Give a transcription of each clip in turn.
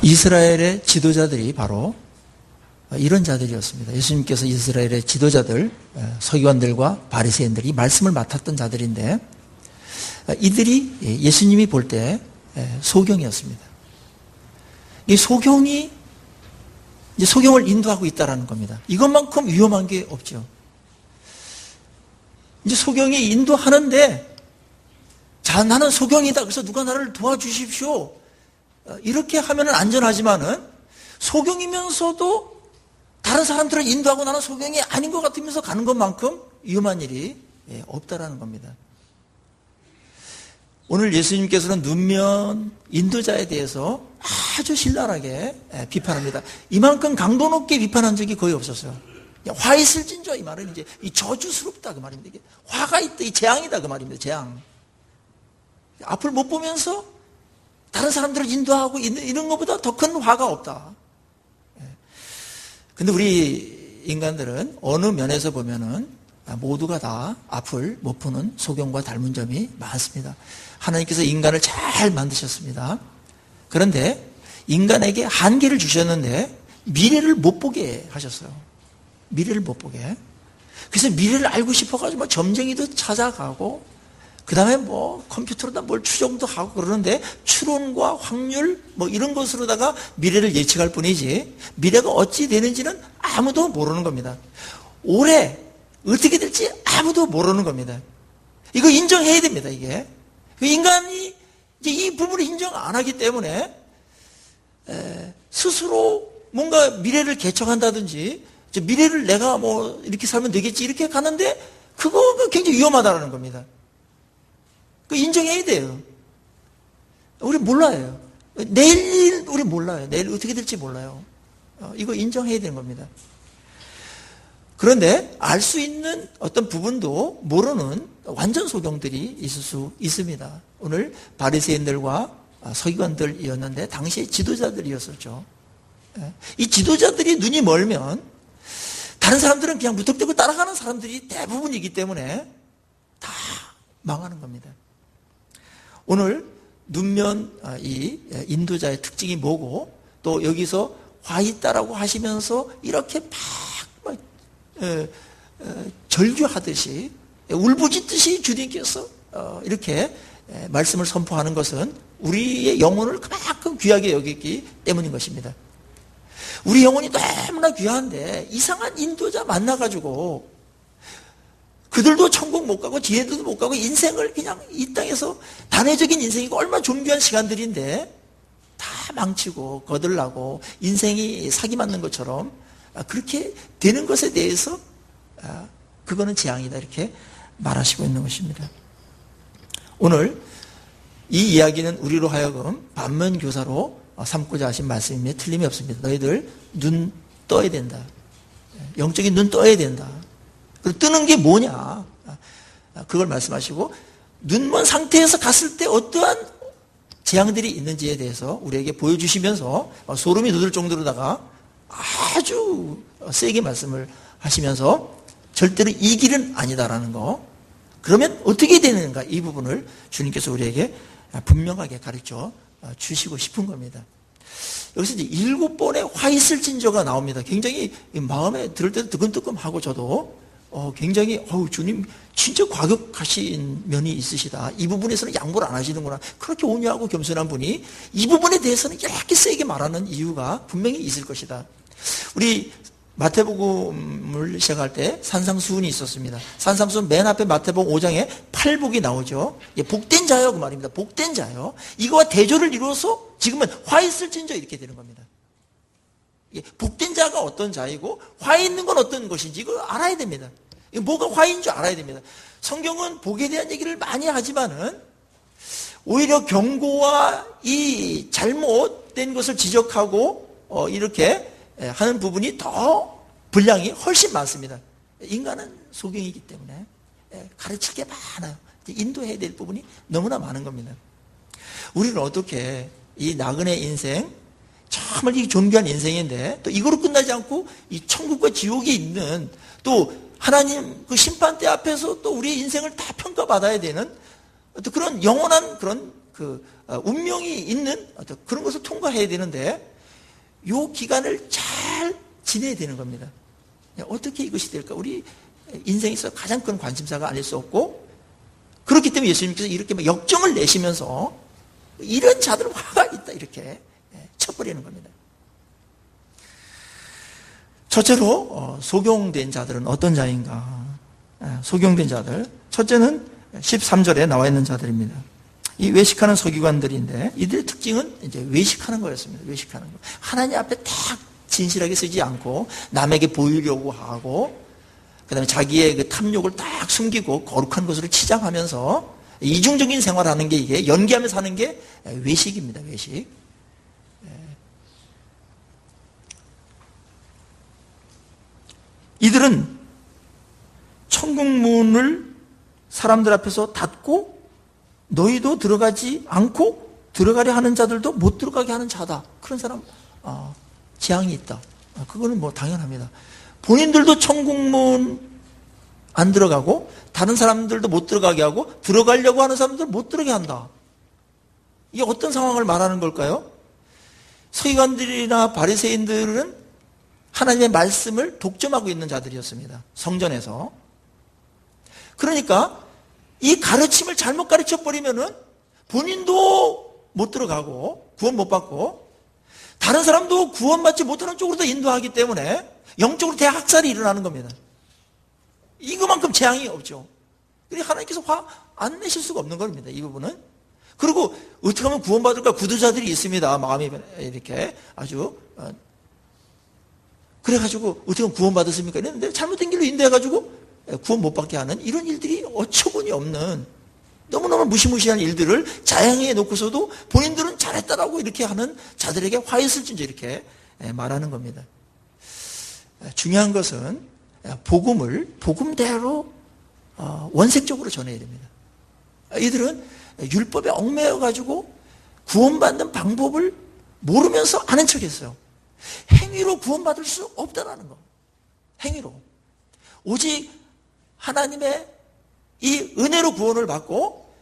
이스라엘의 지도자들이 바로 이런 자들이었습니다. 예수님께서 이스라엘의 지도자들, 서기관들과 바리새인들이 말씀을 맡았던 자들인데 이들이 예수님이 볼 때 소경이었습니다. 이 소경이 이제 소경을 인도하고 있다라는 겁니다. 이것만큼 위험한 게 없죠. 이제 소경이 인도하는데 자, 나는 소경이다. 그래서 누가 나를 도와주십시오. 이렇게 하면 안전하지만은 소경이면서도 다른 사람들을 인도하고 나는 소경이 아닌 것 같으면서 가는 것만큼 위험한 일이 없다라는 겁니다. 오늘 예수님께서는 눈면 인도자에 대해서 아주 신랄하게 비판합니다. 이만큼 강도 높게 비판한 적이 거의 없었어요. 화 있을 진저, 이 말은 이제 이 저주스럽다 그 말입니다. 이게 화가 있다, 이 재앙이다 그 말입니다. 재앙. 앞을 못 보면서 다른 사람들을 인도하고 이런 것보다 더 큰 화가 없다. 근데 우리 인간들은 어느 면에서 보면은 모두가 다 앞을 못 보는 소경과 닮은 점이 많습니다. 하나님께서 인간을 잘 만드셨습니다. 그런데 인간에게 한계를 주셨는데 미래를 못 보게 하셨어요. 미래를 못 보게. 그래서 미래를 알고 싶어가지고 점쟁이도 찾아가고 그 다음에 컴퓨터로다 뭘 추정도 하고 그러는데 추론과 확률 이런 것으로다가 미래를 예측할 뿐이지 미래가 어찌 되는지는 아무도 모르는 겁니다. 올해 어떻게 될지 아무도 모르는 겁니다. 이거 인정해야 됩니다. 이게 인간이 이제 이 부분을 인정 안 하기 때문에 스스로 뭔가 미래를 개척한다든지 미래를 내가 이렇게 살면 되겠지 이렇게 가는데 그거 굉장히 위험하다는 겁니다. 그 인정해야 돼요. 우리 몰라요. 내일 우리 몰라요. 내일 어떻게 될지 몰라요. 이거 인정해야 되는 겁니다. 그런데 알 수 있는 어떤 부분도 모르는 완전 소경들이 있을 수 있습니다. 오늘 바리새인들과 서기관들이었는데 당시에 지도자들이었었죠. 이 지도자들이 눈이 멀면 다른 사람들은 그냥 무턱대고 따라가는 사람들이 대부분이기 때문에 다 망하는 겁니다. 오늘 눈면 이 인도자의 특징이 뭐고 또 여기서 화 있다라고 하시면서 이렇게 막 절규하듯이 울부짖듯이 주님께서 이렇게 말씀을 선포하는 것은 우리의 영혼을 그만큼 귀하게 여기기 때문인 것입니다. 우리 영혼이 너무나 귀한데 이상한 인도자 만나가지고 그들도 천국 못 가고 지혜들도 못 가고 인생을 그냥 이 땅에서 단회적인 인생이고 얼마나 존귀한 시간들인데 다 망치고 거들나고 인생이 사기 맞는 것처럼 그렇게 되는 것에 대해서 그거는 재앙이다 이렇게 말하시고 있는 것입니다. 오늘 이 이야기는 우리로 하여금 반면교사로 삼고자 하신 말씀임에 틀림이 없습니다. 너희들 눈 떠야 된다. 영적인 눈 떠야 된다. 그리고 뜨는 게 뭐냐? 그걸 말씀하시고 눈먼 상태에서 갔을 때 어떠한 재앙들이 있는지에 대해서 우리에게 보여주시면서 소름이 돋을 정도로다가 아주 세게 말씀을 하시면서 절대로 이 길은 아니다라는 거. 그러면 어떻게 되는가? 이 부분을 주님께서 우리에게 분명하게 가르쳐 주시고 싶은 겁니다. 여기서 이제 7번의 화 있을 진저가 나옵니다. 굉장히 마음에 들을 때도 뜨끔뜨끔하고 저도 굉장히 주님 진짜 과격하신 면이 있으시다. 이 부분에서는 양보를 안 하시는구나. 그렇게 온유하고 겸손한 분이 이 부분에 대해서는 이렇게 세게 말하는 이유가 분명히 있을 것이다. 우리 마태복음을 시작할 때 산상수훈이 있었습니다. 산상수훈 맨 앞에 마태복음 5장에 팔복이 나오죠. 복된 자요 그 말입니다. 복된 자요. 이거와 대조를 이루어서 지금은 화 있을 진저 이렇게 되는 겁니다. 복된 자가 어떤 자이고 화 있는 건 어떤 것인지 이거 알아야 됩니다. 뭐가 화인 줄 알아야 됩니다. 성경은 복에 대한 얘기를 많이 하지만은 오히려 경고와 이 잘못된 것을 지적하고 이렇게 하는 부분이 더 분량이 훨씬 많습니다. 인간은 소경이기 때문에 가르칠 게 많아요. 인도해야 될 부분이 너무나 많은 겁니다. 우리는 어떻게 이 나그네 인생 정말 이 존귀한 인생인데 또 이거로 끝나지 않고 이 천국과 지옥이 있는 또 하나님 그 심판대 앞에서 또 우리의 인생을 다 평가받아야 되는 어떤 그런 영원한 그런 그 운명이 있는 어떤 그런 것을 통과해야 되는데 요 기간을 잘 지내야 되는 겁니다. 어떻게 이것이 될까? 우리 인생에서 가장 큰 관심사가 아닐 수 없고, 그렇기 때문에 예수님께서 이렇게 막 역정을 내시면서 이런 자들은 화가 있다 이렇게 쳐버리는 겁니다. 첫째로 소경된 자들은 어떤 자인가? 소경된 자들, 첫째는 13절에 나와 있는 자들입니다. 이 외식하는 서기관들인데 이들의 특징은 이제 외식하는 거였습니다. 외식하는 거. 하나님 앞에 딱 진실하게 쓰지 않고 남에게 보이려고 하고, 그다음에 자기의 그 탐욕을 딱 숨기고 거룩한 것으로 치장하면서 이중적인 생활하는 게, 이게 연기하면서 하는 게 외식입니다. 외식. 이들은 천국문을 사람들 앞에서 닫고 너희도 들어가지 않고 들어가려 하는 자들도 못 들어가게 하는 자다. 그런 사람 재앙이 있다. 그거는 뭐 당연합니다. 본인들도 천국문 안 들어가고 다른 사람들도 못 들어가게 하고 들어가려고 하는 사람들 못 들어가게 한다. 이게 어떤 상황을 말하는 걸까요? 서기관들이나 바리새인들은 하나님의 말씀을 독점하고 있는 자들이었습니다. 성전에서. 그러니까 이 가르침을 잘못 가르쳐버리면은 본인도 못 들어가고 구원 못 받고 다른 사람도 구원받지 못하는 쪽으로 더 인도하기 때문에 영적으로 대학살이 일어나는 겁니다. 이거만큼 재앙이 없죠. 그러니까 하나님께서 화 안 내실 수가 없는 겁니다. 이 부분은. 그리고 어떻게 하면 구원받을까? 구두자들이 있습니다. 마음이 이렇게 아주 그래가지고 어떻게 하면 구원받았습니까? 이랬는데 잘못된 길로 인도해가지고 구원 못 받게 하는 이런 일들이 어처구니 없는 너무너무 무시무시한 일들을 자행해 놓고서도 본인들은 잘했다라고 이렇게 하는 자들에게 화했을진저 이렇게 말하는 겁니다. 중요한 것은 복음을 복음대로 원색적으로 전해야 됩니다. 이들은 율법에 얽매여가지고 구원받는 방법을 모르면서 아는 척했어요. 행위로 구원받을 수 없다라는 거. 행위로. 오직 하나님의 이 은혜로 구원을 받고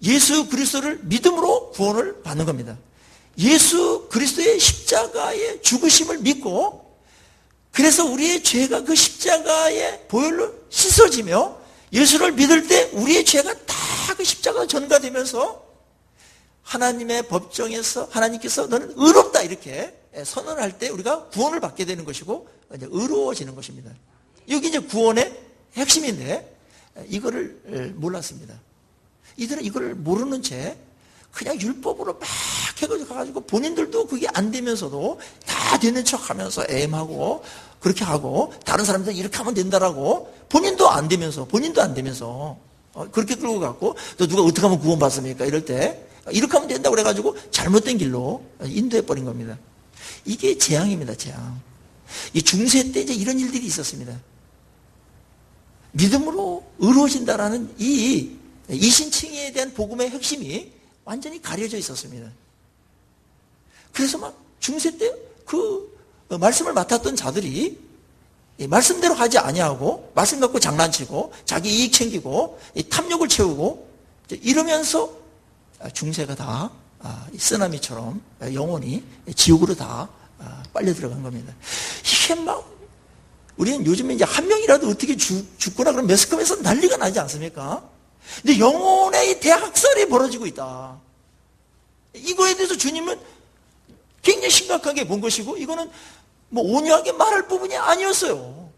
예수 그리스도를 믿음으로 구원을 받는 겁니다. 예수 그리스도의 십자가의 죽으심을 믿고 그래서 우리의 죄가 그 십자가의 보혈로 씻어지며 예수를 믿을 때 우리의 죄가 다 그 십자가가 전가되면서 하나님의 법정에서 하나님께서 너는 의롭다 이렇게 선언할 때 우리가 구원을 받게 되는 것이고 이제 의로워지는 것입니다. 여기 이제 구원의 핵심인데 이거를 몰랐습니다. 이들은 이걸 모르는 채 그냥 율법으로 막 해가지고 본인들도 그게 안 되면서도 다 되는 척 하면서 애임하고 그렇게 하고 다른 사람들은 이렇게 하면 된다라고 본인도 안 되면서 그렇게 끌고 갔고 또 누가 어떻게 하면 구원받습니까? 이럴 때 이렇게 하면 된다고 그래가지고 잘못된 길로 인도해버린 겁니다. 이게 재앙입니다. 재앙. 이 중세 때 이제 이런 일들이 있었습니다. 믿음으로 의로워진다라는 이 이신칭의에 대한 복음의 핵심이 완전히 가려져 있었습니다. 그래서 막 중세 때 그 말씀을 맡았던 자들이 말씀대로 하지 아니하고 말씀 갖고 장난치고 자기 이익 챙기고 탐욕을 채우고 이러면서 중세가 다 쓰나미처럼 영원히 지옥으로 다 빨려 들어간 겁니다. 이게 막 우리는 요즘에 이제 한 명이라도 어떻게 죽거나 그러면 매스컴에서 난리가 나지 않습니까? 근데 영혼의 대학살이 벌어지고 있다. 이거에 대해서 주님은 굉장히 심각하게 본 것이고 이거는 뭐 온유하게 말할 부분이 아니었어요.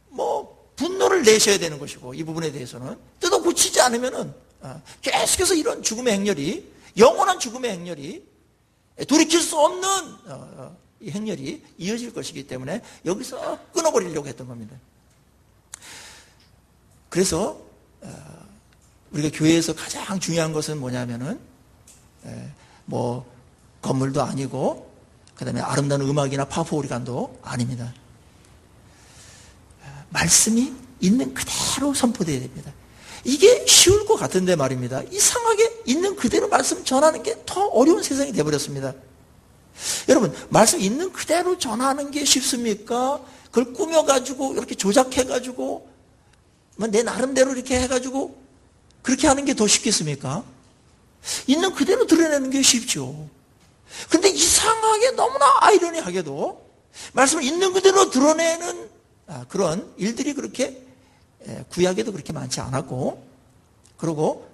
뭐 분노를 내셔야 되는 것이고 이 부분에 대해서는 뜯어 고치지 않으면은 계속해서 이런 죽음의 행렬이 영원한 죽음의 행렬이 돌이킬 수 없는 이 행렬이 이어질 것이기 때문에 여기서 끊어버리려고 했던 겁니다. 그래서 우리가 교회에서 가장 중요한 것은 뭐냐면은 뭐 건물도 아니고 그다음에 아름다운 음악이나 파포 오리간도 아닙니다. 말씀이 있는 그대로 선포되어야 됩니다. 이게 쉬울 것 같은데 말입니다. 이상하게 있는 그대로 말씀 전하는 게 더 어려운 세상이 되어버렸습니다. 여러분, 말씀 있는 그대로 전하는 게 쉽습니까? 그걸 꾸며가지고 이렇게 조작해가지고 내 나름대로 이렇게 해가지고 그렇게 하는 게 더 쉽겠습니까? 있는 그대로 드러내는 게 쉽죠. 근데 이상하게 너무나 아이러니하게도 말씀을 있는 그대로 드러내는 그런 일들이 그렇게 구약에도 그렇게 많지 않았고, 그리고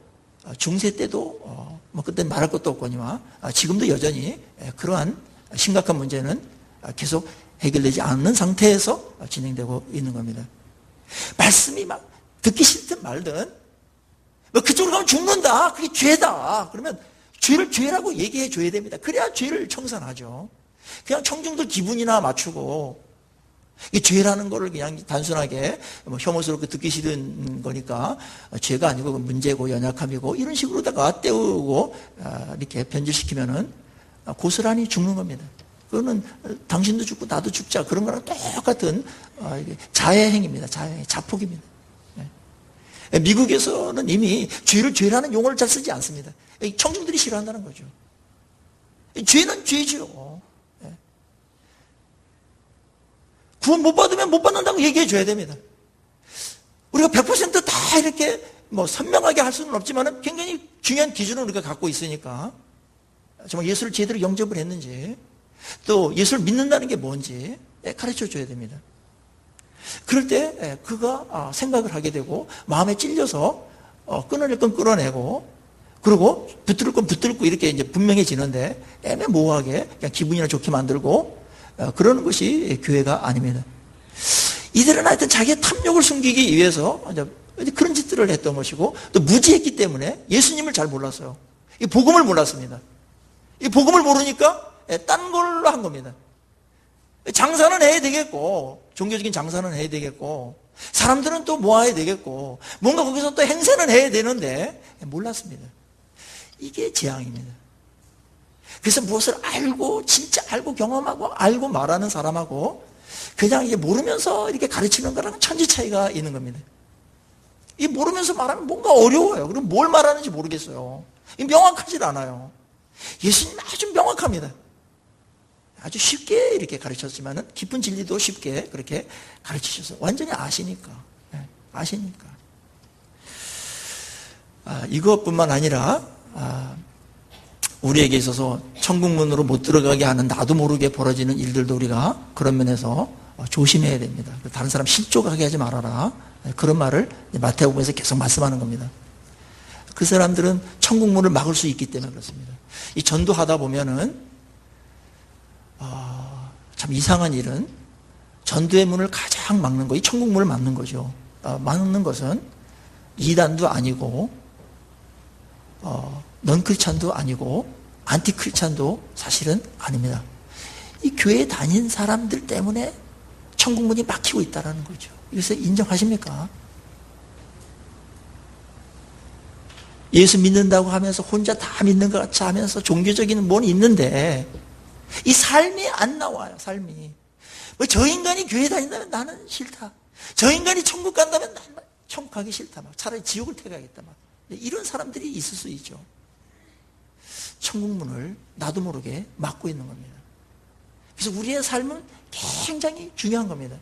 중세 때도 뭐 그때 말할 것도 없거니와 지금도 여전히 그러한 심각한 문제는 계속 해결되지 않는 상태에서 진행되고 있는 겁니다. 말씀이 막 듣기 싫든 말든 뭐 그쪽으로 가면 죽는다, 그게 죄다, 그러면 죄를 죄라고 얘기해 줘야 됩니다. 그래야 죄를 청산하죠. 그냥 청중들 기분이나 맞추고, 이 죄라는 거를 그냥 단순하게 뭐 혐오스럽게 듣기 싫은 거니까 죄가 아니고 문제고 연약함이고 이런 식으로다가 때우고 이렇게 변질시키면은 고스란히 죽는 겁니다. 그거는 당신도 죽고 나도 죽자, 그런 거랑 똑같은 자해행입니다. 자해행, 자폭입니다. 미국에서는 이미 죄를 죄라는 용어를 잘 쓰지 않습니다. 청중들이 싫어한다는 거죠. 죄는 죄죠. 구원 못 받으면 못 받는다고 얘기해 줘야 됩니다. 우리가 100%다 이렇게 뭐 선명하게 할 수는 없지만 굉장히 중요한 기준을 우리가 갖고 있으니까 정말 예수를 제대로 영접을 했는지, 또 예수를 믿는다는 게 뭔지 가르쳐 줘야 됩니다. 그럴 때 그가 생각을 하게 되고 마음에 찔려서 끊어낼 건 끊어내고, 그리고 붙들 건 붙들고 이렇게 이제 분명해지는데 애매모호하게 그냥 기분이나 좋게 만들고 그러는 것이 교회가 아닙니다. 이들은 하여튼 자기의 탐욕을 숨기기 위해서 그런 짓들을 했던 것이고, 또 무지했기 때문에 예수님을 잘 몰랐어요. 이 복음을 몰랐습니다. 이 복음을 모르니까 딴 걸로 한 겁니다. 장사는 해야 되겠고, 종교적인 장사는 해야 되겠고, 사람들은 또 모아야 되겠고, 뭔가 거기서 또 행세는 해야 되는데 몰랐습니다. 이게 재앙입니다. 그래서 무엇을 알고, 진짜 알고 경험하고 알고 말하는 사람하고 그냥 이게 모르면서 이렇게 가르치는 거랑 천지 차이가 있는 겁니다. 이 모르면서 말하면 뭔가 어려워요. 그럼 뭘 말하는지 모르겠어요. 명확하지 않아요. 예수님 아주 명확합니다. 아주 쉽게 이렇게 가르쳤지만은 깊은 진리도 쉽게 그렇게 가르치셔서 완전히 아시니까. 아시니까. 이것뿐만 아니라 우리에게 있어서 천국문으로 못 들어가게 하는 나도 모르게 벌어지는 일들도 우리가 그런 면에서 조심해야 됩니다. 다른 사람 실족하게 하지 말아라. 그런 말을 마태복음에서 계속 말씀하는 겁니다. 그 사람들은 천국문을 막을 수 있기 때문에 그렇습니다. 이 전도하다 보면은 참 이상한 일은 전도의 문을 가장 막는 거, 이 천국문을 막는 거죠. 막는 것은 이단도 아니고 넌크리스찬도 아니고 안티크리스찬도 사실은 아닙니다. 이 교회에 다닌 사람들 때문에 천국문이 막히고 있다는 거죠. 이것을 인정하십니까? 예수 믿는다고 하면서 혼자 다 믿는 것 같이 하면서 종교적인 뭘 있는데 이 삶이 안 나와요. 삶이. 뭐 저 인간이 교회 다닌다면 나는 싫다. 저 인간이 천국 간다면 나는 천국 가기 싫다. 막 차라리 지옥을 택하겠다. 막 이런 사람들이 있을 수 있죠. 천국문을 나도 모르게 막고 있는 겁니다. 그래서 우리의 삶은 굉장히 중요한 겁니다.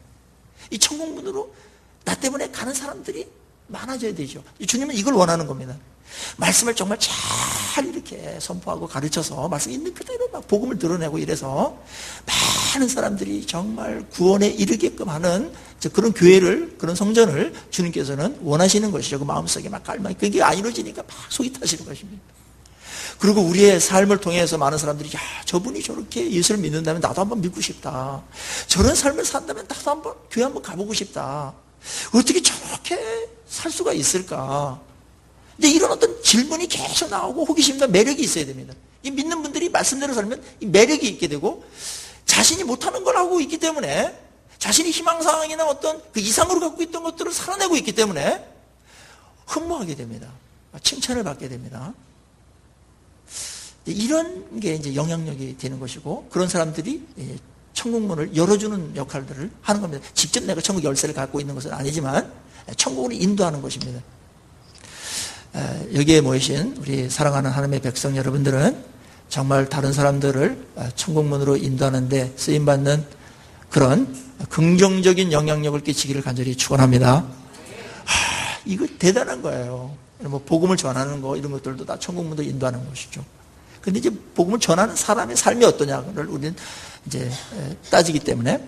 이 천국문으로 나 때문에 가는 사람들이 많아져야 되죠. 주님은 이걸 원하는 겁니다. 말씀을 정말 잘 이렇게 선포하고 가르쳐서 말씀 있는 그대로 막 복음을 드러내고 이래서 많은 사람들이 정말 구원에 이르게끔 하는 그런 교회를, 그런 성전을 주님께서는 원하시는 것이죠. 그 마음속에 막 갈망이, 그게 안 이루어지니까 막 속이 타시는 것입니다. 그리고 우리의 삶을 통해서 많은 사람들이 야, 저분이 저렇게 예수를 믿는다면 나도 한번 믿고 싶다. 저런 삶을 산다면 나도 한번 교회 한번 가보고 싶다. 어떻게 저렇게 살 수가 있을까? 근데 이런 어떤 질문이 계속 나오고 호기심과 매력이 있어야 됩니다. 이 믿는 분들이 말씀대로 살면 이 매력이 있게 되고 자신이 못하는 걸 하고 있기 때문에 자신이 희망사항이나 어떤 그 이상으로 갖고 있던 것들을 살아내고 있기 때문에 흠모하게 됩니다. 칭찬을 받게 됩니다. 이런 게 이제 영향력이 되는 것이고 그런 사람들이 천국문을 열어주는 역할들을 하는 겁니다. 직접 내가 천국 열쇠를 갖고 있는 것은 아니지만 천국을 인도하는 것입니다. 여기에 모이신 우리 사랑하는 하나님의 백성 여러분들은 정말 다른 사람들을 천국문으로 인도하는 데 쓰임받는 그런 긍정적인 영향력을 끼치기를 간절히 축원합니다. 이거 대단한 거예요. 뭐 복음을 전하는 거 이런 것들도 다 천국문으로 인도하는 것이죠. 근데 이제 복음을 전하는 사람의 삶이 어떠냐를 우리는 이제 따지기 때문에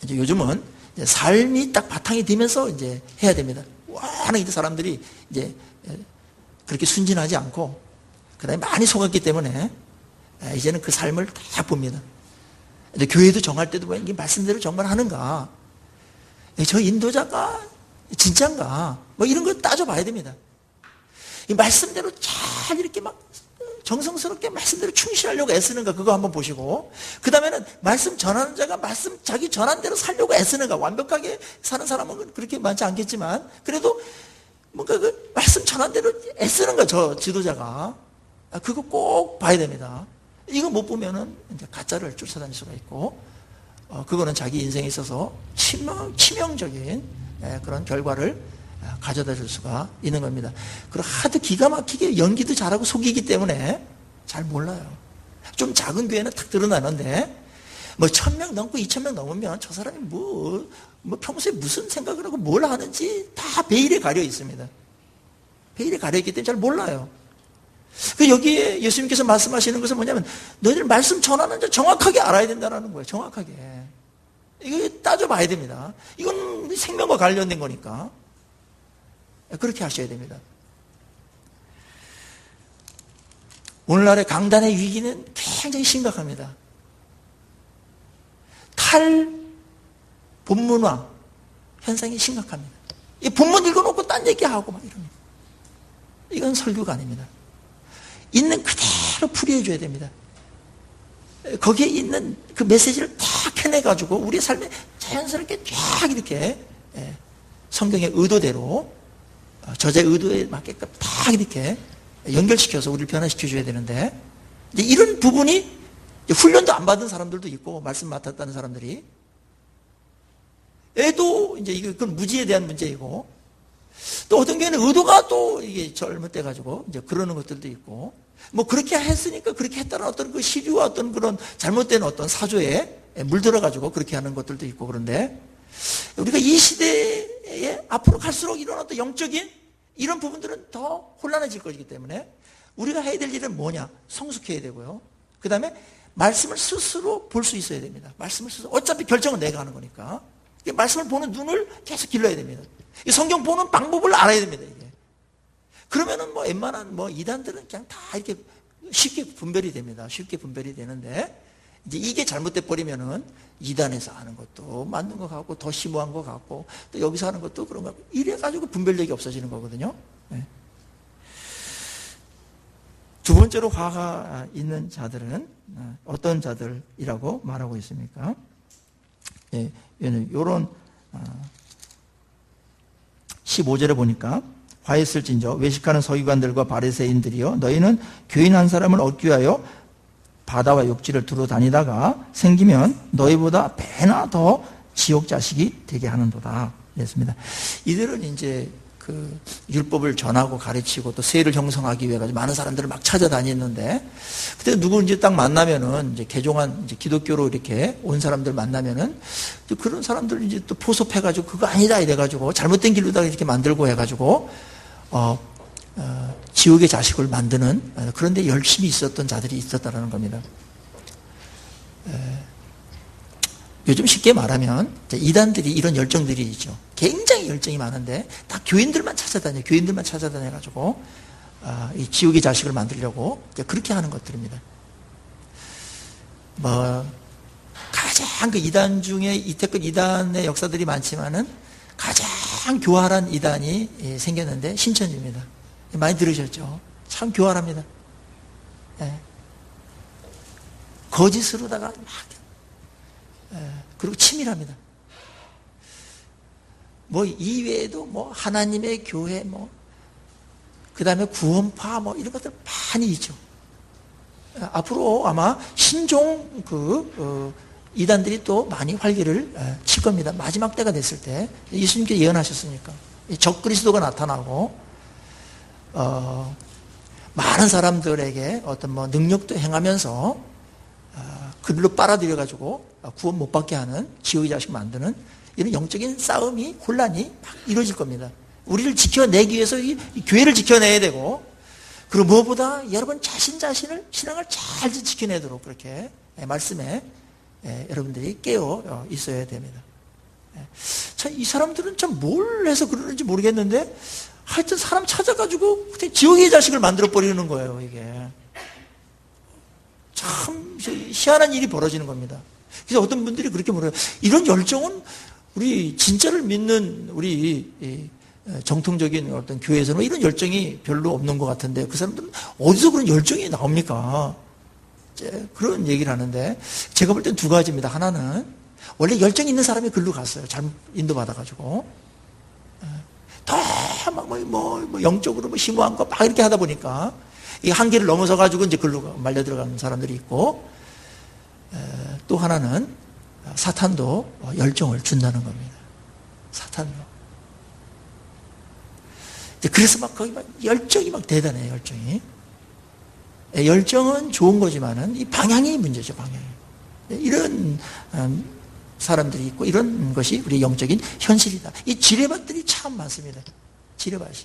이제 요즘은 이제 삶이 딱 바탕이 되면서 이제 해야 됩니다. 워낙 이제 사람들이 이제 그렇게 순진하지 않고 그다음에 많이 속았기 때문에 이제는 그 삶을 다 봅니다. 근데 교회도 정할 때도 뭐 이게 말씀대로 정말 하는가? 저 인도자가 진짠가? 뭐 이런 걸 따져봐야 됩니다. 이 말씀대로 잘 이렇게 막 정성스럽게 말씀대로 충실하려고 애쓰는가? 그거 한번 보시고, 그 다음에는 말씀 전하는 자가 말씀 자기 전한 대로 살려고 애쓰는가? 완벽하게 사는 사람은 그렇게 많지 않겠지만, 그래도 뭔가 그 말씀 전한 대로 애쓰는가? 저 지도자가. 그거 꼭 봐야 됩니다. 이거 못 보면은 이제 가짜를 쫓아다닐 수가 있고, 그거는 자기 인생에 있어서 치명적인 그런 결과를 가져다 줄 수가 있는 겁니다. 그리고 하도 기가 막히게 연기도 잘하고 속이기 때문에 잘 몰라요. 좀 작은 교회는 탁 드러나는데, 뭐 1000명 넘고 2000명 넘으면 저 사람이 뭐 평소에 무슨 생각을 하고 뭘 하는지 다 베일에 가려 있습니다. 베일에 가려 있기 때문에 잘 몰라요. 여기에 예수님께서 말씀하시는 것은 뭐냐면, 너희들 말씀 전하는 자 정확하게 알아야 된다는 거예요. 정확하게. 이거 따져봐야 됩니다. 이건 생명과 관련된 거니까. 그렇게 하셔야 됩니다. 오늘날의 강단의 위기는 굉장히 심각합니다. 탈본문화 현상이 심각합니다. 이 본문 읽어놓고 딴 얘기하고 막 이러는. 이건 설교가 아닙니다. 있는 그대로 풀이해줘야 됩니다. 거기에 있는 그 메시지를 다 캐내가지고 우리의 삶에 자연스럽게 쫙 이렇게 성경의 의도대로 저자의 의도에 맞게끔 다 이렇게 연결시켜서 우리를 변화시켜줘야 되는데, 이제 이런 부분이 훈련도 안 받은 사람들도 있고, 말씀 맡았다는 사람들이 애도 이제 그건 무지에 대한 문제이고, 또 어떤 경우에는 의도가 또 이게 잘못돼가지고 이제 그러는 것들도 있고, 뭐 그렇게 했으니까 그렇게 했다는 어떤 그 시류와 어떤 그런 잘못된 어떤 사조에 물들어가지고 그렇게 하는 것들도 있고, 그런데 우리가 이 시대에 앞으로 갈수록 이런 어떤 영적인 이런 부분들은 더 혼란해질 것이기 때문에 우리가 해야 될 일은 뭐냐? 성숙해야 되고요. 그 다음에 말씀을 스스로 볼 수 있어야 됩니다. 말씀을 스스로. 어차피 결정은 내가 하는 거니까. 말씀을 보는 눈을 계속 길러야 됩니다. 이 성경 보는 방법을 알아야 됩니다, 이게. 그러면은 뭐 웬만한 뭐 이단들은 그냥 다 이렇게 쉽게 분별이 됩니다. 쉽게 분별이 되는데, 이제 이게 잘못돼 버리면은 이단에서 하는 것도 맞는 것 같고 더 심오한 것 같고 또 여기서 하는 것도 그런 것 같고 이래가지고 분별력이 없어지는 거거든요. 네. 두 번째로 화가 있는 자들은 어떤 자들이라고 말하고 있습니까? 예, 이런 15절에 보니까 화했을진저 외식하는 서기관들과 바리새인들이여, 너희는 교인 한 사람을 얻기 위하여 바다와 욕지를 두루 다니다가 생기면 너희보다 배나 더 지옥 자식이 되게 하는도다. 그랬습니다. 이들은 이제 그 율법을 전하고 가르치고 또 세를 형성하기 위해 가지고 많은 사람들을 막 찾아다녔는데, 그때 누구인지 딱 만나면은 이제 개종한 이제 기독교로 이렇게 온 사람들 만나면은 그런 사람들 이제 또 포섭해가지고 그거 아니다 이래가지고 잘못된 길로다 이렇게 만들고 해가지고 지옥의 자식을 만드는, 그런데 열심히 있었던 자들이 있었다는 겁니다. 요즘 쉽게 말하면 이단들이 이런 열정들이 있죠. 굉장히 열정이 많은데 다 교인들만 찾아다녀가지고 이 지옥의 자식을 만들려고 그렇게 하는 것들입니다. 뭐 가장 그 이단 중에 이태껏 이단의 역사들이 많지만은 가장 교활한 이단이 생겼는데 신천지입니다. 많이 들으셨죠? 참 교활합니다. 예. 거짓으로다가 막, 그리고 치밀합니다. 뭐 이외에도 뭐 하나님의 교회 뭐 그다음에 구원파 뭐 이런 것들 많이 있죠. 앞으로 아마 신종 이단들이 또 많이 활기를 칠 겁니다. 마지막 때가 됐을 때 예수님께 예언하셨으니까 적그리스도가 나타나고 많은 사람들에게 어떤 뭐 능력도 행하면서 그들로 빨아들여 가지고 구원 못 받게 하는 지옥의 자식 만드는 이런 영적인 싸움이 혼란이 막 이루어질 겁니다. 우리를 지켜내기 위해서 이 교회를 지켜내야 되고, 그리고 무엇보다 여러분 자신을 신앙을 잘 지켜내도록 그렇게 말씀에 여러분들이 깨어 있어야 됩니다. 참 이 사람들은 참 뭘 해서 그러는지 모르겠는데 하여튼 사람 찾아가지고 지옥의 자식을 만들어 버리는 거예요. 이게 참 희한한 일이 벌어지는 겁니다. 그래서 어떤 분들이 그렇게 물어요. 이런 열정은 우리 진짜를 믿는 우리 정통적인 어떤 교회에서는 이런 열정이 별로 없는 것 같은데 그 사람들은 어디서 그런 열정이 나옵니까? 그런 얘기를 하는데 제가 볼 땐 두 가지입니다. 하나는 원래 열정 있는 사람이 글로 갔어요. 잘못 인도받아가지고 더 영적으로 심오한 거 막 이렇게 하다 보니까 이 한계를 넘어서가지고 이제 글로 말려 들어가는 사람들이 있고 또 하나는 사탄도 열정을 준다는 겁니다. 사탄도. 그래서 막 거기 막 열정이 막 대단해요, 열정이. 열정은 좋은 거지만은 이 방향이 문제죠, 방향이. 이런 사람들이 있고 이런 것이 우리 영적인 현실이다. 이 지뢰밭들이 참 많습니다. 지뢰밭이.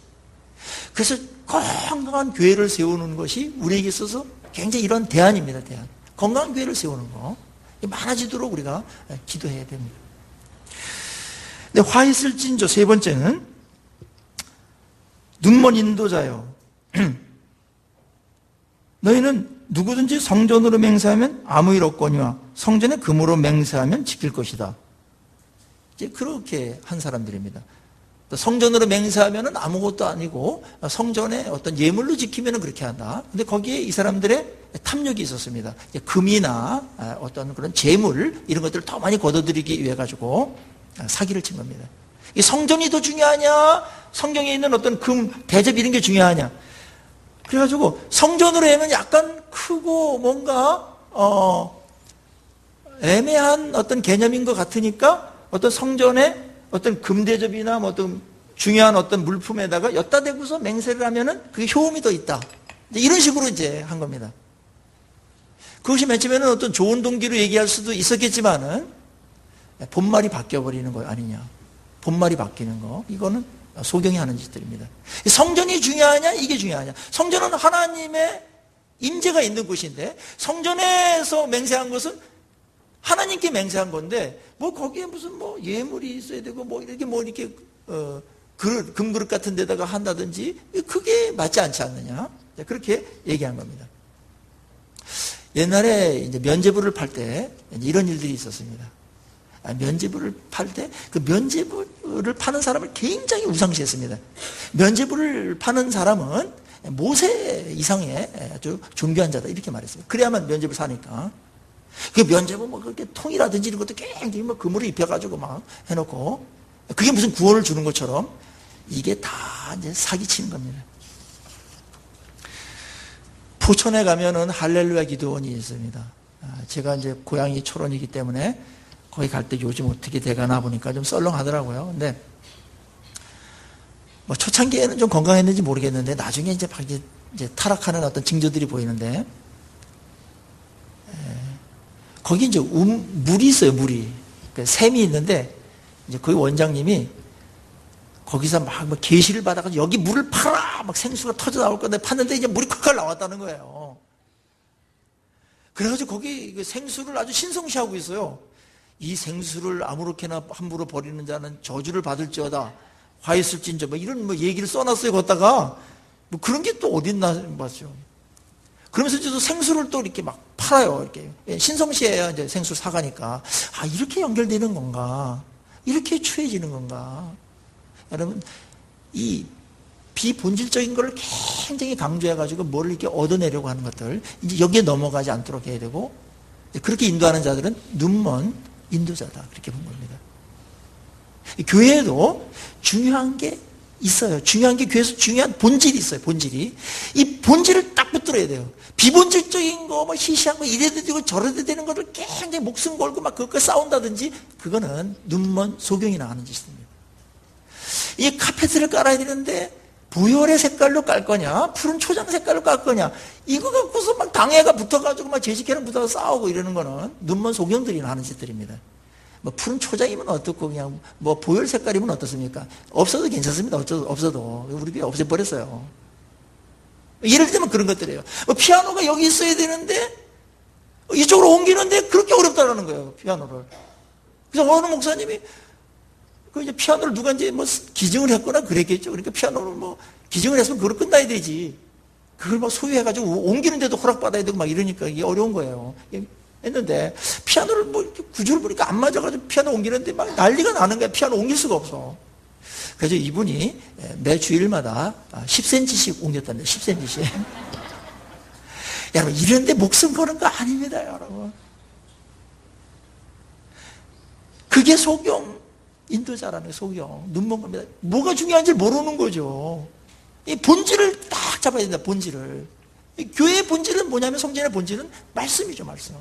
그래서 건강한 교회를 세우는 것이 우리에게 있어서 굉장히 이런 대안입니다, 대안. 건강한 교회를 세우는 거. 많아지도록 우리가 기도해야 됩니다. 근데 화 있을 찐조 세 번째는 눈먼 인도자요. 너희는 누구든지 성전으로 맹세하면 아무 일 없거니와 성전에 금으로 맹세하면 지킬 것이다. 이제 그렇게 한 사람들입니다. 성전으로 맹세하면 아무것도 아니고 성전에 어떤 예물로 지키면 그렇게 한다. 근데 거기에 이 사람들의 탐욕이 있었습니다. 금이나 어떤 그런 재물 이런 것들을 더 많이 거둬들이기 위해 가지고 사기를 친 겁니다. 이 성전이 더 중요하냐? 성경에 있는 어떤 금, 대접 이런 게 중요하냐? 그래가지고 성전으로 하면 약간 크고 뭔가 애매한 어떤 개념인 것 같으니까 어떤 성전에 어떤 금대접이나 뭐 어떤 중요한 어떤 물품에다가 엿다 대고서 맹세를 하면은 그게 효험이 더 있다. 이런 식으로 이제 한 겁니다. 그것이 맨 처음에는 어떤 좋은 동기로 얘기할 수도 있었겠지만은 본말이 바뀌어버리는 거 아니냐. 본말이 바뀌는 거. 이거는 소경이 하는 짓들입니다. 성전이 중요하냐? 이게 중요하냐? 성전은 하나님의 임재가 있는 곳인데 성전에서 맹세한 것은 하나님께 맹세한 건데 뭐 거기에 무슨 뭐 예물이 있어야 되고 뭐 이렇게 뭐 이렇게 금그릇 같은 데다가 한다든지 그게 맞지 않지 않느냐? 그렇게 얘기한 겁니다. 옛날에 이제 면제부를 팔 때 이런 일들이 있었습니다. 면제부를 팔 때 그 면제부를 파는 사람을 굉장히 우상시했습니다. 면제부를 파는 사람은 모세 이상의 아주 존귀한 자다 이렇게 말했어요. 그래야만 면제부를 사니까. 그 면제부 뭐 그렇게 통이라든지 이런 것도 굉장히 뭐 금으로 입혀가지고 막 해놓고 그게 무슨 구원을 주는 것처럼 이게 다 이제 사기치는 겁니다. 포천에 가면은 할렐루야 기도원이 있습니다. 제가 이제 고향이 철원이기 때문에 거기 갈 때 요즘 어떻게 돼가나 보니까 좀 썰렁하더라고요. 근데 뭐 초창기에는 좀 건강했는지 모르겠는데 나중에 이제 타락하는 어떤 징조들이 보이는데 거기 이제 물이 있어요, 물이. 샘이 있는데 이제 거기 원장님이 거기서 막 계시를 받아가지고 여기 물을 팔아! 막 생수가 터져 나올 건데 팠는데 이제 물이 콸콸 나왔다는 거예요. 그래가지고 거기 생수를 아주 신성시하고 있어요. 이 생수를 아무렇게나 함부로 버리는 자는 저주를 받을지어다. 화 있을진저 뭐 이런 뭐 얘기를 써놨어요. 걷다가 뭐 그런 게 또 어딨나 봤죠. 그러면서 또 생수를 또 이렇게 막 팔아요. 이렇게 신성시해야 이제 생수 사가니까 이렇게 연결되는 건가? 이렇게 추해지는 건가? 여러분 이 비본질적인 걸 굉장히 강조해가지고 뭘 이렇게 얻어내려고 하는 것들 이제 여기에 넘어가지 않도록 해야 되고 그렇게 인도하는 자들은 눈먼 인도자다 그렇게 본 겁니다. 교회에도 중요한 게 있어요. 중요한 게 교회에서 중요한 본질이 있어요. 본질이 이 본질을 딱 붙들어야 돼요. 비본질적인 거 뭐 희시한 거 이래도 되고 저래도 되는 거를 굉장히 목숨 걸고 막 그것과 싸운다든지 그거는 눈먼 소경이 나가는 짓입니다. 이 카페트를 깔아야 되는데 보혈의 색깔로 깔 거냐 푸른 초장 색깔로 깔 거냐 이거 갖고서 막 당해가 붙어가지고 막 제식회랑 붙어서 싸우고 이러는 거는 눈먼 소경들이 하는 짓들입니다. 뭐 푸른 초장이면 어떻고 그냥 뭐 보혈 색깔이면 어떻습니까? 없어도 괜찮습니다. 없어도 우리 교회 없애버렸어요. 예를 들면 그런 것들이에요. 피아노가 여기 있어야 되는데 이쪽으로 옮기는데 그렇게 어렵다라는 거예요, 피아노를. 그래서 어느 목사님이 그 이제 피아노를 누가 이제 뭐 기증을 했거나 그랬겠죠. 그러니까 피아노를 뭐 기증을 했으면 그걸 끝나야 되지. 그걸 막 소유해가지고 옮기는데도 허락받아야 되고 막 이러니까 이게 어려운 거예요. 했는데 피아노를 뭐 이렇게 구조를 보니까 안 맞아가지고 피아노 옮기는데 막 난리가 나는 거야. 피아노 옮길 수가 없어. 그래서 이분이 매 주일마다 10cm씩 옮겼답니다. 10cm씩. 여러분, 이런데 목숨 거는 거 아닙니다, 여러분. 그게 소경 인도자라는 거예요, 소경. 눈먼 겁니다. 뭐가 중요한지 모르는 거죠. 이 본질을 딱 잡아야 된다, 본질을. 교회의 본질은 뭐냐면, 성전의 본질은 말씀이죠, 말씀.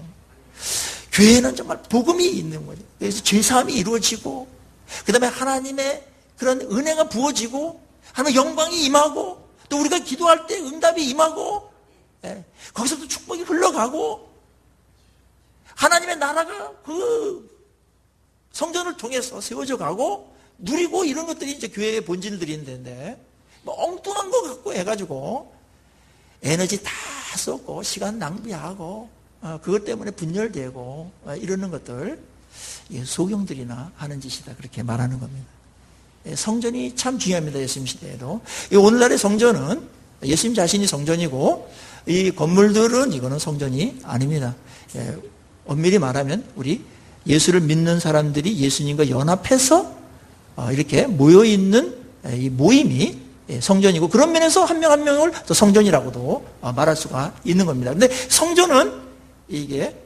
교회는 정말 복음이 있는 거죠. 그래서 죄사함이 이루어지고, 그 다음에 하나님의 그런 은혜가 부어지고, 하나님의 영광이 임하고, 또 우리가 기도할 때 응답이 임하고, 거기서도 축복이 흘러가고, 하나님의 나라가 그 성전을 통해서 세워져 가고, 누리고, 이런 것들이 이제 교회의 본질들인데, 뭐 엉뚱한 거 갖고 해가지고, 에너지 다 쏟고, 시간 낭비하고, 그것 때문에 분열되고, 이러는 것들, 소경들이나 하는 짓이다. 그렇게 말하는 겁니다. 성전이 참 중요합니다. 예수님 시대에도. 오늘날의 성전은 예수님 자신이 성전이고, 이 건물들은 이거는 성전이 아닙니다. 엄밀히 말하면 우리 예수를 믿는 사람들이 예수님과 연합해서 이렇게 모여있는 이 모임이 성전이고, 그런 면에서 한 명 한 명을 또 성전이라고도 말할 수가 있는 겁니다. 근데 성전은 이게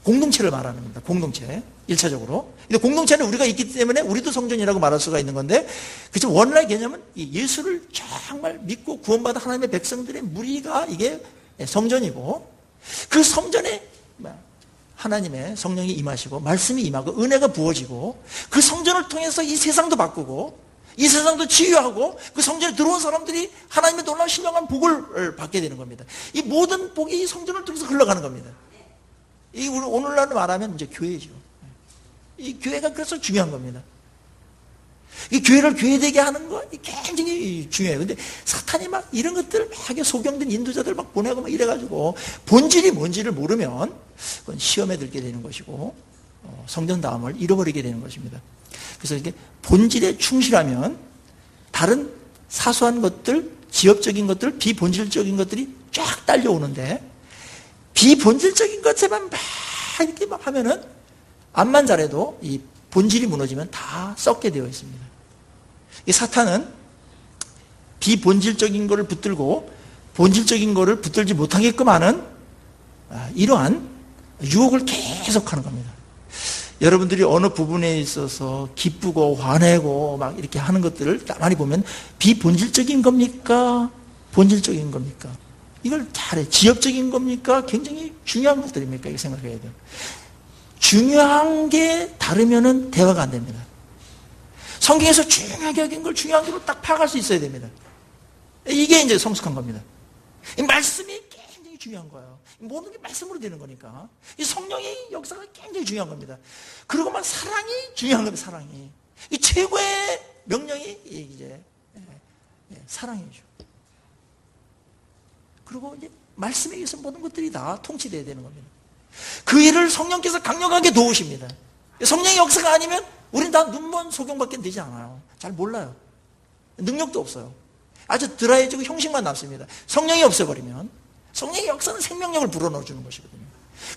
공동체를 말하는 겁니다. 공동체. 1차적으로. 근데 공동체는 우리가 있기 때문에 우리도 성전이라고 말할 수가 있는 건데, 그렇죠. 원래 개념은 예수를 정말 믿고 구원받은 하나님의 백성들의 무리가 이게 성전이고, 그 성전에 하나님의 성령이 임하시고 말씀이 임하고 은혜가 부어지고, 그 성전을 통해서 이 세상도 바꾸고 이 세상도 치유하고, 그 성전에 들어온 사람들이 하나님의 놀라운 신령한 복을 받게 되는 겁니다. 이 모든 복이 이 성전을 통해서 흘러가는 겁니다. 이 오늘날로 말하면 이제 교회죠. 이 교회가 그래서 중요한 겁니다. 이 교회를 교회되게 하는 거 굉장히 중요해요. 근데 사탄이 막 이런 것들 막 소경된 인도자들 막 보내고 막 이래가지고 본질이 뭔지를 모르면 그건 시험에 들게 되는 것이고, 성전다움을 잃어버리게 되는 것입니다. 그래서 이렇게 본질에 충실하면 다른 사소한 것들, 지엽적인 것들, 비본질적인 것들이 쫙 딸려오는데, 비본질적인 것에만 막 이렇게 막 하면은 암만 잘해도 이 본질이 무너지면 다 썩게 되어 있습니다. 이 사탄은 비본질적인 것을 붙들고 본질적인 것을 붙들지 못하게끔 하는 이러한 유혹을 계속하는 겁니다. 여러분들이 어느 부분에 있어서 기쁘고 화내고 막 이렇게 하는 것들을 가만히 보면 비본질적인 겁니까? 본질적인 겁니까? 이걸 잘해. 지엽적인 겁니까? 굉장히 중요한 것들입니까? 이렇게 생각해야 돼요. 중요한 게 다르면은 대화가 안 됩니다. 성경에서 중요하게 여긴 걸 중요한 걸로 딱 파악할 수 있어야 됩니다. 이게 이제 성숙한 겁니다. 이 말씀이 굉장히 중요한 거예요. 모든 게 말씀으로 되는 거니까. 이 성령의 역사가 굉장히 중요한 겁니다. 그리고만 사랑이 중요한 겁니다. 사랑이. 이 최고의 명령이 이제 사랑이죠. 그리고 이제 말씀에 의해서 모든 것들이 다 통치되어야 되는 겁니다. 그 일을 성령께서 강력하게 도우십니다. 성령의 역사가 아니면 우린 다 눈먼 소경밖에 되지 않아요. 잘 몰라요. 능력도 없어요. 아주 드라이해지고 형식만 남습니다. 성령이 없어버리면, 성령의 역사는 생명력을 불어넣어주는 것이거든요.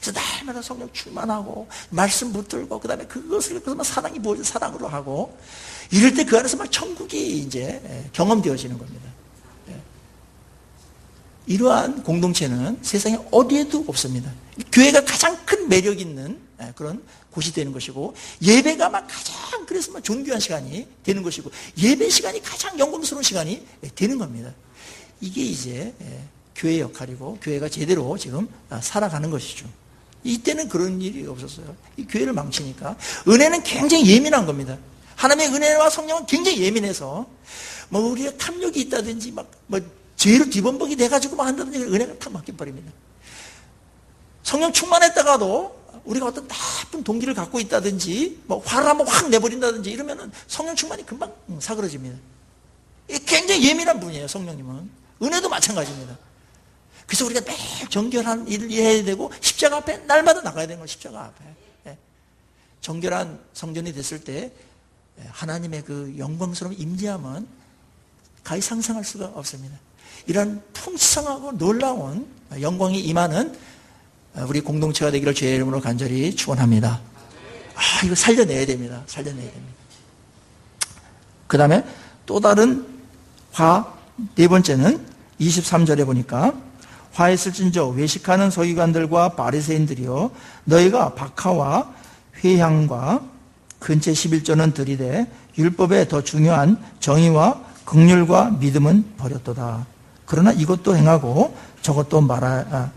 그래서 날마다 성령 충만하고 말씀 붙들고, 그 다음에 그것을 사랑이 부어져 사랑으로 하고, 이럴 때 그 안에서 막 천국이 이제 경험되어지는 겁니다. 이러한 공동체는 세상에 어디에도 없습니다. 교회가 가장 큰 매력 있는 그런 곳이 되는 것이고, 예배가 막 가장 그래서 막 존귀한 시간이 되는 것이고, 예배 시간이 가장 영광스러운 시간이 되는 겁니다. 이게 이제 교회의 역할이고, 교회가 제대로 지금 살아가는 것이죠. 이때는 그런 일이 없었어요. 이 교회를 망치니까. 은혜는 굉장히 예민한 겁니다. 하나님의 은혜와 성령은 굉장히 예민해서 뭐 우리가 탐욕이 있다든지 뭐 죄로 뒤범벅이 돼가지고 막 한다든지 은혜가 탁 맡겨버립니다. 성령 충만했다가도 우리가 어떤 나쁜 동기를 갖고 있다든지 뭐 화를 한번 확 내버린다든지 이러면은 성령 충만이 금방 사그러집니다. 굉장히 예민한 분이에요, 성령님은. 은혜도 마찬가지입니다. 그래서 우리가 매일 정결한 일을 해야 되고 십자가 앞에 날마다 나가야 되는 거예요. 십자가 앞에. 예. 정결한 성전이 됐을 때 하나님의 그 영광스러운 임재함은 가히 상상할 수가 없습니다. 이런 풍성하고 놀라운 영광이 임하는 우리 공동체가 되기를 주의 이름으로 간절히 축원합니다. 이거 살려내야 됩니다. 살려내야 됩니다. 그 다음에 또 다른 화, 네 번째는 23절에 보니까 화했을진저 외식하는 서기관들과 바리새인들이여 너희가 박하와 회향과 근체 11조는 들이되 율법에 더 중요한 정의와 긍휼과 믿음은 버렸도다. 그러나 이것도 행하고 저것도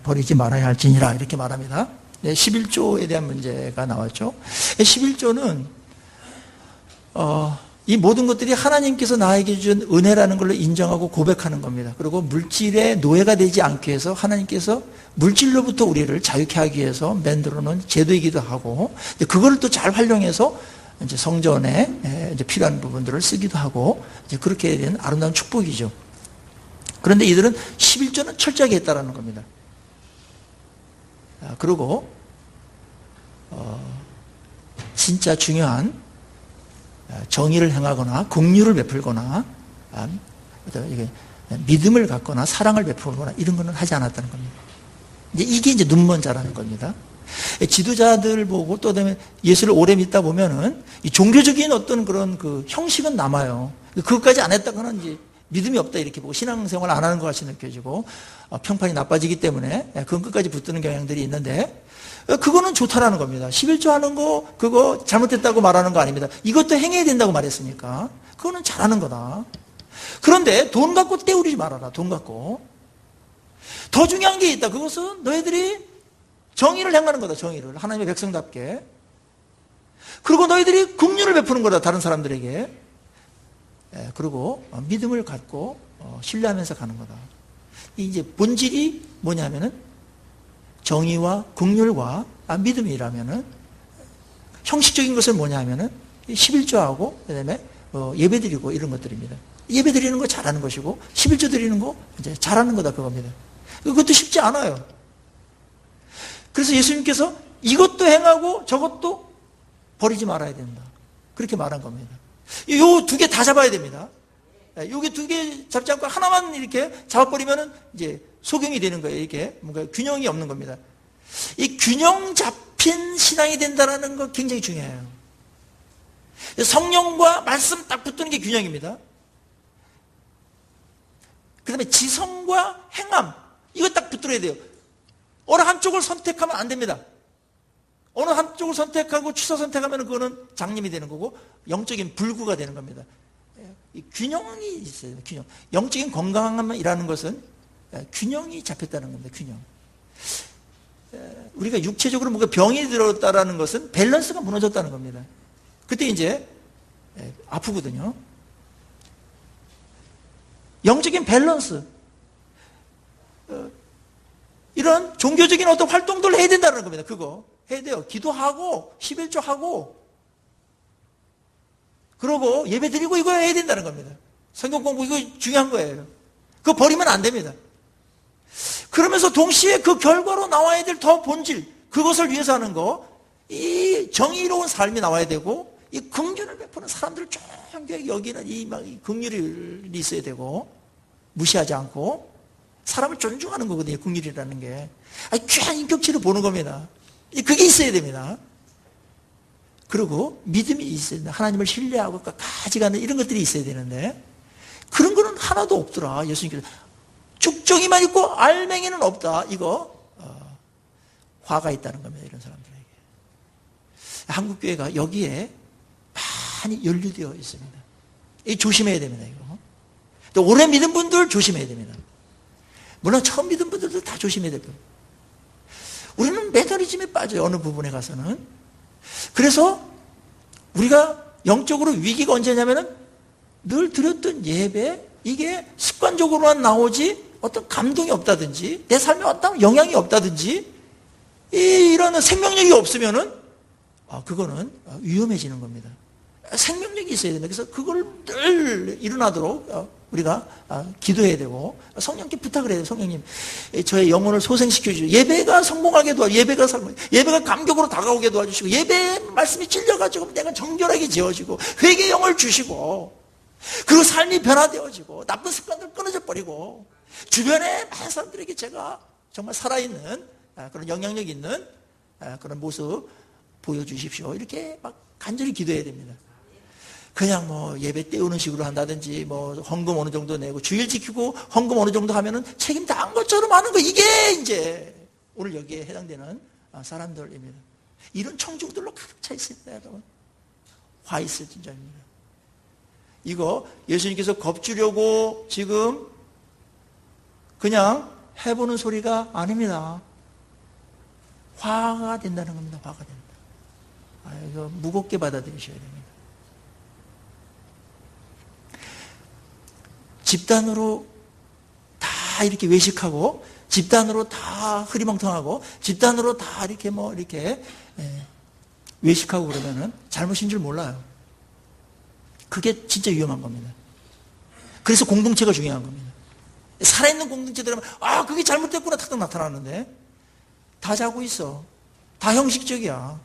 버리지 말아야 할지니라 이렇게 말합니다. 11조에 대한 문제가 나왔죠. 11조는 이 모든 것들이 하나님께서 나에게 준 은혜라는 걸로 인정하고 고백하는 겁니다. 그리고 물질의 노예가 되지 않기 위해서 하나님께서 물질로부터 우리를 자유케 하기 위해서 만들어 놓은 제도이기도 하고, 그걸 또 잘 활용해서 이제 성전에 이제 필요한 부분들을 쓰기도 하고, 이제 그렇게 된 아름다운 축복이죠. 그런데 이들은 11조는 철저하게 했다라는 겁니다. 그리고 진짜 중요한 정의를 행하거나 긍휼을 베풀거나 믿음을 갖거나 사랑을 베풀거나 이런 거는 하지 않았다는 겁니다. 이게 이제 눈먼 자라는 겁니다. 지도자들 보고 또 그다음에 예수를 오래 믿다 보면은 이 종교적인 어떤 그런 그 형식은 남아요. 그것까지 안 했다가는 이제 믿음이 없다 이렇게 보고 신앙생활 안 하는 것 같이 느껴지고 평판이 나빠지기 때문에 그건 끝까지 붙드는 경향들이 있는데, 그거는 좋다라는 겁니다. 11조 하는 거 그거 잘못됐다고 말하는 거 아닙니다. 이것도 행해야 된다고 말했으니까 그거는 잘하는 거다. 그런데 돈 갖고 때우리지 말아라. 돈 갖고. 더 중요한 게 있다. 그것은 너희들이 정의를 행하는 거다. 정의를 하나님의 백성답게. 그리고 너희들이 긍휼을 베푸는 거다. 다른 사람들에게. 그리고 믿음을 갖고 신뢰하면서 가는 거다. 이제 본질이 뭐냐면은 정의와 긍휼과 믿음이라면은 형식적인 것은 뭐냐면은 11조하고 그다음에 예배드리고 이런 것들입니다. 예배드리는 거 잘하는 것이고 11조 드리는 거 이제 잘하는 거다 그겁니다. 그것도 쉽지 않아요. 그래서 예수님께서 이것도 행하고 저것도 버리지 말아야 된다. 그렇게 말한 겁니다. 요 두 개 다 잡아야 됩니다. 여기 두 개 잡지 않고 하나만 이렇게 잡아버리면은 이제 소경이 되는 거예요. 이게 뭔가 균형이 없는 겁니다. 이 균형 잡힌 신앙이 된다는 거 굉장히 중요해요. 성령과 말씀 딱 붙는 게 균형입니다. 그 다음에 지성과 행함, 이거 딱 붙들어야 돼요. 어느 한쪽을 선택하면 안 됩니다. 어느 한쪽을 선택하고 취소 선택하면 그거는 장님이 되는 거고 영적인 불구가 되는 겁니다. 이 균형이 있어요. 균형. 영적인 건강함이라는 것은 균형이 잡혔다는 겁니다. 균형. 우리가 육체적으로 뭔가 병이 들었다라는 것은 밸런스가 무너졌다는 겁니다. 그때 이제 아프거든요. 영적인 밸런스. 이런 종교적인 어떤 활동들을 해야 된다는 겁니다. 그거 해야 돼요. 기도하고 11조 하고 그러고 예배 드리고 이거 해야 된다는 겁니다. 성경 공부 이거 중요한 거예요. 그거 버리면 안 됩니다. 그러면서 동시에 그 결과로 나와야 될 더 본질, 그것을 위해서 하는 거, 이 정의로운 삶이 나와야 되고 이 긍휼을 베푸는 사람들을 존귀하게 여기는 이 긍휼이 있어야 되고 무시하지 않고 사람을 존중하는 거거든요. 긍휼이라는 게. 귀한 인격체를 보는 겁니다. 그게 있어야 됩니다. 그리고 믿음이 있어야 된다. 하나님을 신뢰하고 가져가는 이런 것들이 있어야 되는데 그런 거는 하나도 없더라. 예수님께서 쭉정이만 있고 알맹이는 없다. 이거 화가 있다는 겁니다. 이런 사람들에게. 한국교회가 여기에 많이 연루되어 있습니다. 조심해야 됩니다. 이거. 또 오래 믿은 분들 조심해야 됩니다. 물론 처음 믿은 분들도 다 조심해야 될 겁니다. 우리는 매너리즘에 빠져요. 어느 부분에 가서는. 그래서 우리가 영적으로 위기가 언제냐면은 늘 드렸던 예배, 이게 습관적으로만 나오지 어떤 감동이 없다든지 내 삶에 어떤 영향이 없다든지 이런 생명력이 없으면은 그거는 위험해지는 겁니다. 생명력이 있어야 된다. 그래서 그걸 늘 일어나도록 우리가 기도해야 되고 성령께 부탁을 해야 돼요. 성령님, 저의 영혼을 소생시켜 주시고 예배가 성공하게 도와주시고 예배가 감격으로 다가오게 도와주시고 예배 말씀이 찔려가지고 내가 정결하게 지어지고 회개 영을 주시고 그리고 삶이 변화되어지고 나쁜 습관들 끊어져 버리고 주변에 많은 사람들에게 제가 정말 살아있는 그런 영향력 있는 그런 모습 보여주십시오. 이렇게 막 간절히 기도해야 됩니다. 그냥 뭐 예배 때우는 식으로 한다든지 뭐 헌금 어느 정도 내고 주일 지키고 헌금 어느 정도 하면은 책임 다 한 것처럼 하는 거, 이게 이제 오늘 여기에 해당되는 사람들입니다. 이런 청중들로 가득 차 있습니다, 여러분. 화 있을 진짜입니다. 이거 예수님께서 겁주려고 지금 그냥 해보는 소리가 아닙니다. 화가 된다는 겁니다. 화가 된다. 이거 무겁게 받아들이셔야 됩니다. 집단으로 다 이렇게 외식하고 집단으로 다 흐리멍텅하고 집단으로 다 이렇게 외식하고 그러면은 잘못인 줄 몰라요. 그게 진짜 위험한 겁니다. 그래서 공동체가 중요한 겁니다. 살아있는 공동체들은 그게 잘못됐구나 탁탁 나타나는데 다 자고 있어. 다 형식적이야.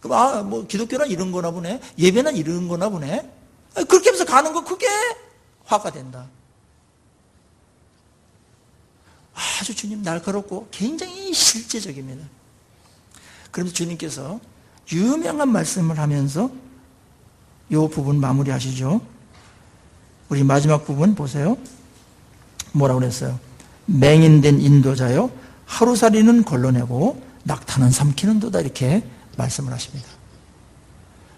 그럼 뭐 기독교는 이런 거나 보네. 예배는 이런 거나 보네. 그렇게 하면서 가는 거, 그게 화가 된다. 아주 주님 날카롭고 굉장히 실제적입니다. 그런데 주님께서 유명한 말씀을 하면서 이 부분 마무리하시죠. 우리 마지막 부분 보세요. 뭐라고 그랬어요? 맹인된 인도자요, 하루살이는 걸러내고 낙타는 삼키는 도다, 이렇게 말씀을 하십니다.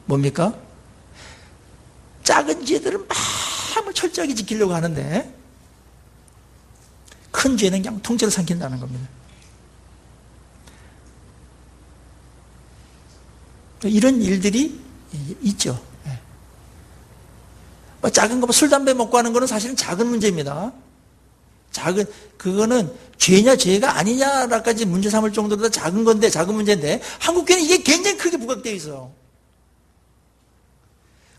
뭡니까? 작은 죄들은 막 철저하게 지키려고 하는데 큰 죄는 그냥 통째로 삼킨다는 겁니다. 이런 일들이 있죠. 작은 거, 술, 담배 먹고 하는 거는 사실은 작은 문제입니다. 그거는 죄냐 죄가 아니냐라까지 문제 삼을 정도로 작은 건데, 작은 문제인데 한국교회는 이게 굉장히 크게 부각되어 있어요.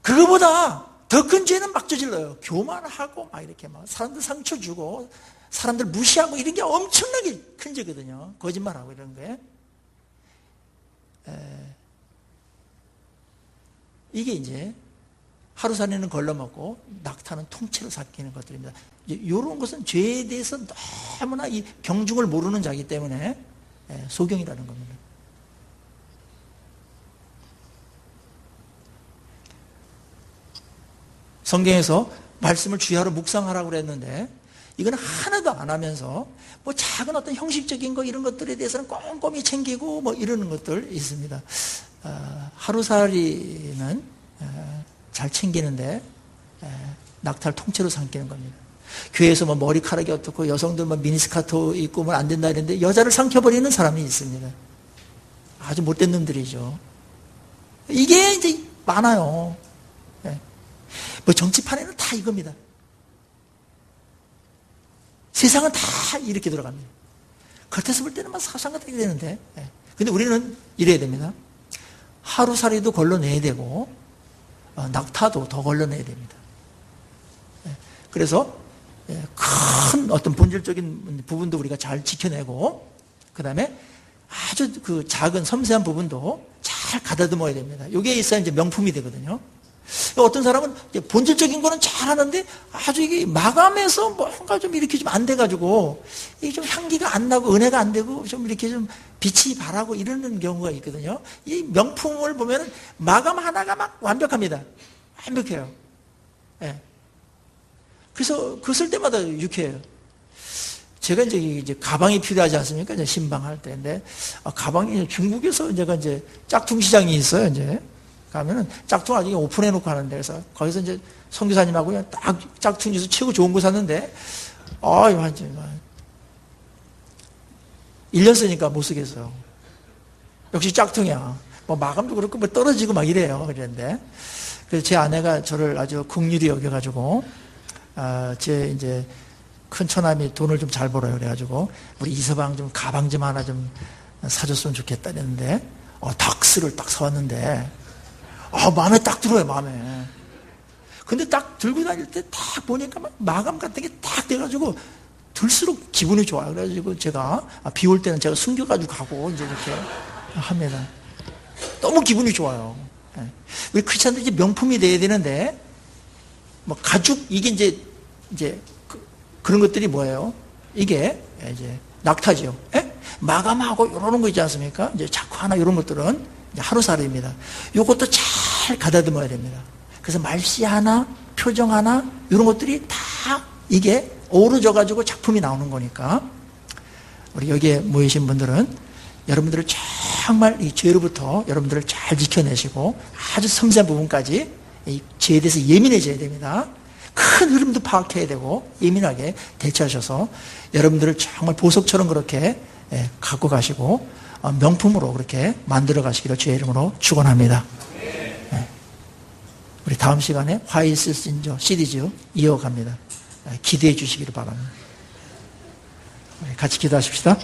그거보다 더 큰 죄는 막 저질러요. 교만하고 막 이렇게 막 사람들 상처 주고 사람들 무시하고 이런 게 엄청나게 큰 죄거든요. 거짓말하고 이런 게. 이게 이제 하루살이는 걸러먹고 낙타는 통째로 삼키는 것들입니다. 이런 것은 죄에 대해서 너무나 이 경중을 모르는 자이기 때문에 소경이라는 겁니다. 성경에서 말씀을 주야로 묵상하라고 그랬는데 이건 하나도 안 하면서 뭐 작은 어떤 형식적인 거 이런 것들에 대해서는 꼼꼼히 챙기고 뭐 이러는 것들 있습니다. 하루살이는 잘 챙기는데 낙타를 통째로 삼키는 겁니다. 교회에서 뭐 머리카락이 어떻고 여성들 뭐 미니스커트 입고 뭐 안 된다 이랬는데 여자를 삼켜버리는 사람이 있습니다. 아주 못된 놈들이죠. 이게 이제 많아요. 뭐 정치판에는 다 이겁니다. 세상은 다 이렇게 돌아갑니다. 겉에서 볼 때는 막 사상 같게 되는데, 근데 우리는 이래야 됩니다. 하루살이도 걸러내야 되고 낙타도 더 걸러내야 됩니다. 그래서 큰 어떤 본질적인 부분도 우리가 잘 지켜내고, 그 다음에 아주 그 작은 섬세한 부분도 잘 가다듬어야 됩니다. 이게 있어야 이제 명품이 되거든요. 어떤 사람은 본질적인 거는 잘 하는데 아주 이게 마감해서 뭔가 좀 이렇게 좀 안 돼가지고 이게 좀 향기가 안 나고 은혜가 안 되고 좀 이렇게 좀 빛이 바라고 이러는 경우가 있거든요. 이 명품을 보면 마감 하나가 막 완벽합니다. 완벽해요. 그래서 그거 쓸 때마다 유쾌해요. 제가 이제 가방이 필요하지 않습니까? 이제 신방할 때인데 가방이 중국에서 제가 이제 짝퉁 시장이 있어요. 이제 가면은 짝퉁 아직 오픈해놓고 하는데, 그래서 거기서 이제 선교사님하고 그냥 딱 짝퉁 중에서 최고 좋은 거 샀는데, 완전 1년 쓰니까 못 쓰겠어요. 역시 짝퉁이야. 뭐 마감도 그렇고 뭐 떨어지고 막 이래요. 그랬는데, 그래서 제 아내가 저를 아주 긍휼히 여겨가지고, 제 이제 큰 처남이 돈을 좀 잘 벌어요. 그래가지고 우리 이서방 좀 가방 좀 하나 좀 사줬으면 좋겠다 그랬는데, 덕스를 딱 사왔는데, 마음에 딱 들어요, 마음에. 근데 딱 들고 다닐 때 딱 보니까 막 마감 같은 게 딱 돼가지고 들수록 기분이 좋아요. 그래가지고 제가 비 올 때는 제가 숨겨가지고 가고 이제 이렇게 합니다. 너무 기분이 좋아요. 우리 크리스찬들이 이제 명품이 돼야 되는데, 뭐 가죽, 이게 이제 그런 것들이 뭐예요? 이게 이제 낙타죠. 마감하고 이러는 거 있지 않습니까? 이제 자꾸 하나 이런 것들은 이제 하루살이입니다. 이것도 잘 가다듬어야 됩니다. 그래서 말씨 하나, 표정 하나, 이런 것들이 다 이게 어우러져가지고 작품이 나오는 거니까, 우리 여기에 모이신 분들은 여러분들을 정말 이 죄로부터 여러분들을 잘 지켜내시고 아주 섬세한 부분까지 이 죄에 대해서 예민해져야 됩니다. 큰 흐름도 파악해야 되고 예민하게 대처하셔서 여러분들을 정말 보석처럼 그렇게 갖고 가시고 명품으로 그렇게 만들어 가시기를 주의 이름으로 축원합니다. 우리 다음 시간에 Why is Sinjo 시리즈 이어갑니다. 기대해 주시기를 바랍니다. 같이 기도하십시다.